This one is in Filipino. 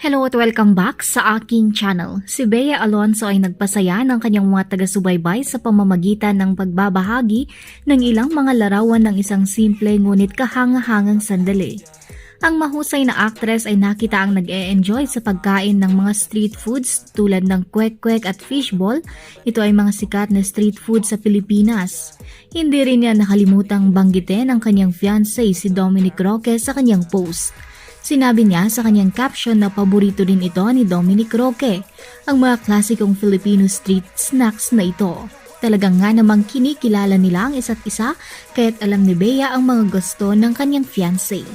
Hello at welcome back sa aking channel. Si Bea Alonzo ay nagpasaya ng kanyang mga taga-subaybay sa pamamagitan ng pagbabahagi ng ilang mga larawan ng isang simple ngunit kahanga-hangang sandali. Ang mahusay na aktres ay nakita ang nag-e-enjoy sa pagkain ng mga street foods tulad ng kwek-kwek at fishball. Ito ay mga sikat na street food sa Pilipinas. Hindi rin niya nakalimutang banggitin ang kanyang fiancé si Dominic Roque sa kanyang post. Sinabi niya sa kanyang caption na paborito din ito ni Dominic Roque, ang mga klasikong Filipino street snacks na ito. Talagang nga namang kinikilala nila ang isa't isa kaya't alam ni Bea ang mga gusto ng kanyang fiancé.